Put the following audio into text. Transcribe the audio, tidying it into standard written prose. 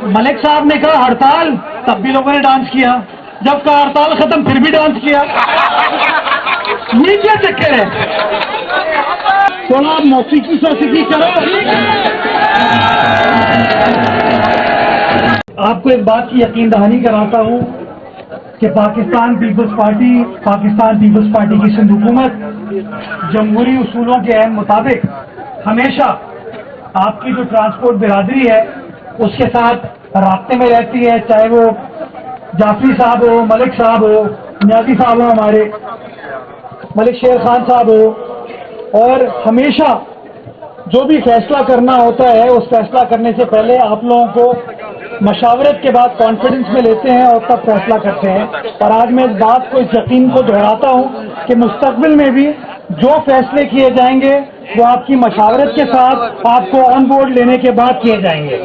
मलिक साहब ने कहा हड़ताल, तब भी लोगों ने डांस किया। जब कहा हड़ताल खत्म, फिर भी डांस किया। ये क्या चक्कर है? थोड़ा मौसीकी सौसीकी करो। आपको एक बात की यकीन दहानी कराता हूं कि पाकिस्तान पीपल्स पार्टी की सिंध हुकूमत जमहूरी उसूलों के अहम मुताबिक हमेशा आपकी जो ट्रांसपोर्ट बिरादरी है उसके साथ राब्ते में रहती है, चाहे वो जाफरी साहब हो, मलिक साहब हो, नियाजी साहब हो, हमारे मलिक शेर खान साहब हो। और हमेशा जो भी फैसला करना होता है उस फैसला करने से पहले आप लोगों को मशावरत के बाद कॉन्फिडेंस में लेते हैं और तब फैसला करते हैं। और आज मैं इस बात को, इस यकीन को दोहराता हूं कि मुस्तकबिल में भी जो फैसले किए जाएंगे वो आपकी मशावरत के साथ आपको ऑन बोर्ड लेने के बाद किए जाएंगे।